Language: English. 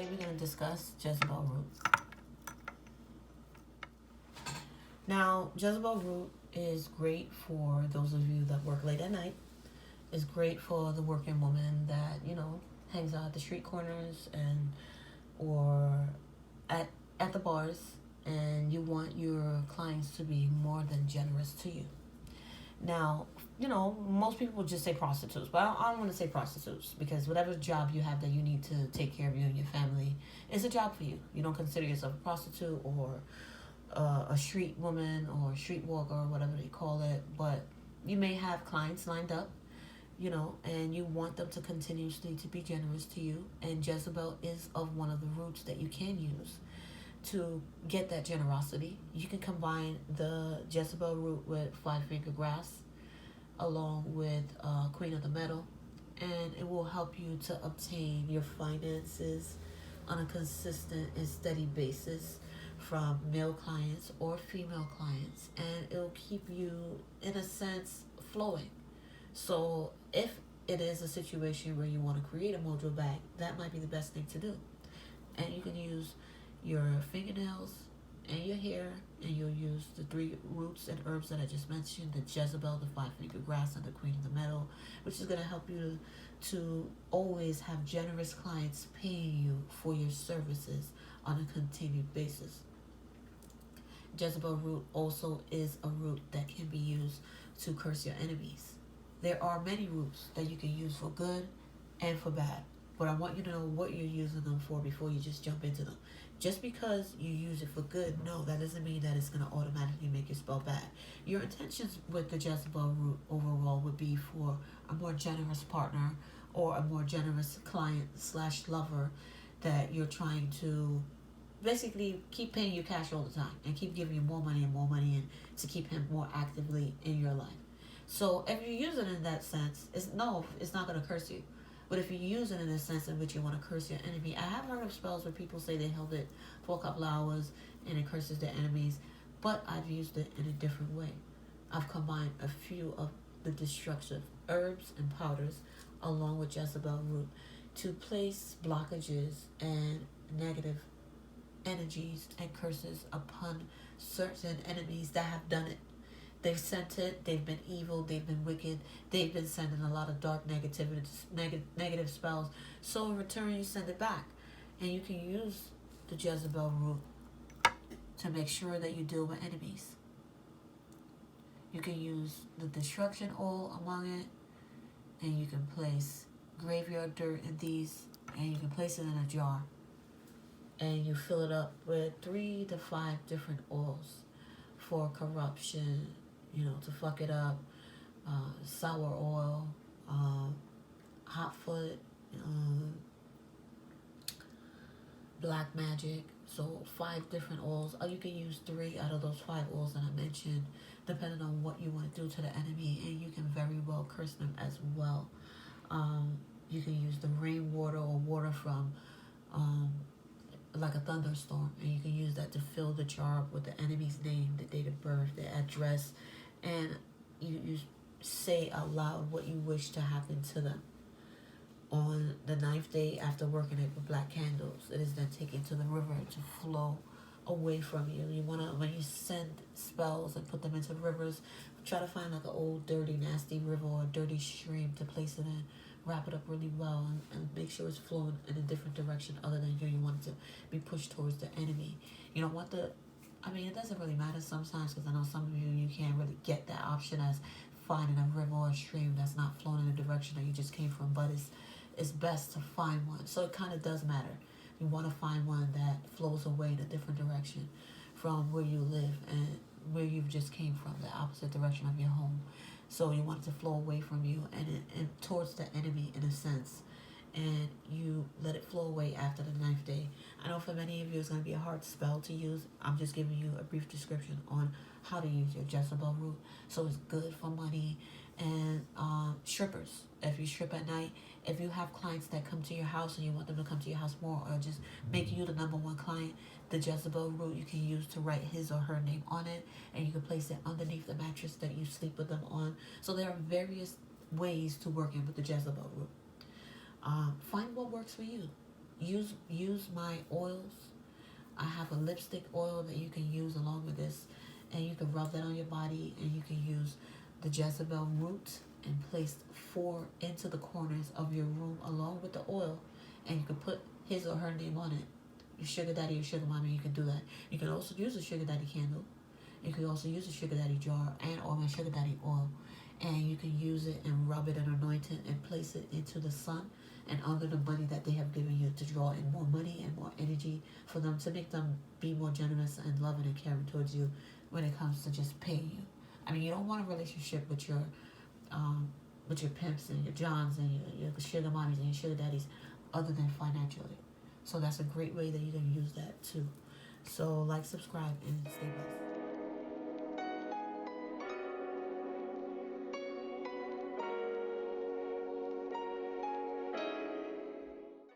Today we're going to discuss Jezebel Root. Now, Jezebel Root is great for those of you that work late at night. It's great for the working woman that, hangs out at the street corners and or at the bars, and you want your clients to be more than generous to you. Now, most people would just say prostitutes, but I don't want to say prostitutes because whatever job you have that you need to take care of you and your family is a job for you. You don't consider yourself a prostitute or a street woman or a street walker or whatever they call it, but you may have clients lined up, and you want them to continuously to be generous to you. And Jezebel is of one of the roots that you can use to get that generosity. You can combine the Jezebel root with five-finger grass along with Queen of the Metal, and it will help you to obtain your finances on a consistent and steady basis from male clients or female clients, and it'll keep you in a sense flowing. So if it is a situation where you want to create a mojo bag, that might be the best thing to do. And you can use your fingernails and your hair, and you'll use the three roots and herbs that I just mentioned, the Jezebel, the five-finger grass, and the Queen of the Metal, which is going to help you to always have generous clients paying you for your services on a continued basis. Jezebel root also is a root that can be used to curse your enemies. There are many roots that you can use for good and for bad, but I want you to know what you're using them for before you just jump into them. Just because you use it for good, no, that doesn't mean that it's going to automatically make your spell bad. Your intentions with the Jezebel root overall would be for a more generous partner or a more generous client / lover that you're trying to basically keep paying you cash all the time and keep giving you more money and to keep him more actively in your life. So if you use it in that sense, it's not going to curse you. But if you use it in a sense in which you want to curse your enemy, I have heard of spells where people say they held it for a couple hours and it curses their enemies, but I've used it in a different way. I've combined a few of the destructive herbs and powders along with Jezebel root to place blockages and negative energies and curses upon certain enemies that have done it. They've sent it, they've been evil, they've been wicked, they've been sending a lot of dark negative spells. So in return, you send it back. And you can use the Jezebel root to make sure that you deal with enemies. You can use the destruction oil among it, and you can place graveyard dirt in these, and you can place it in a jar. And you fill it up with 3 to 5 different oils for corruption, to fuck it up, sour oil, hot foot, black magic. So 5 different oils. Or you can use 3 out of those 5 oils that I mentioned, depending on what you want to do to the enemy, and you can very well curse them as well. You can use the rainwater or water from like a thunderstorm, and you can use that to fill the jar up with the enemy's name, the date of birth, the address, and you say out loud what you wish to happen to them. On the 9th day after working it with black candles, it is then taken to the river to flow away from you. You want to, when you send spells and put them into rivers, try to find like an old dirty nasty river or a dirty stream to place it in. Wrap it up really well and make sure it's flowing in a different direction other than you want it to be pushed towards the enemy. You don't want it doesn't really matter sometimes, because I know some of you can't really get that option as finding a river or a stream that's not flowing in the direction that you just came from, but it's best to find one. So it kind of does matter. You want to find one that flows away in a different direction from where you live and where you just came from, the opposite direction of your home. So you want it to flow away from you and towards the enemy in a sense. And you let it flow away after the 9th day. I know for many of you it's going to be a hard spell to use. I'm just giving you a brief description on how to use your Jezebel root. So it's good for money and strippers. If you strip at night, if you have clients that come to your house and you want them to come to your house more, or just make you the number one client, the Jezebel root you can use to write his or her name on it, and you can place it underneath the mattress that you sleep with them on. So there are various ways to work in with the Jezebel root. Find what works for you. use my oils. I have a lipstick oil that you can use along with this, and you can rub that on your body, and you can use the Jezebel root and place 4 into the corners of your room along with the oil, and you can put his or her name on it. Your sugar daddy, your sugar mommy, you can do that. You can also use a sugar daddy candle. You can also use a sugar daddy jar and or my sugar daddy oil, and you can use it and rub it and anoint it and place it into the sun and under the money that they have given you to draw in more money and more energy for them, to make them be more generous and loving and caring towards you when it comes to just paying you. I mean, you don't want a relationship with your pimps and your johns and your sugar mommies and your sugar daddies other than financially. So that's a great way that you can use that too. So like, subscribe, and stay blessed.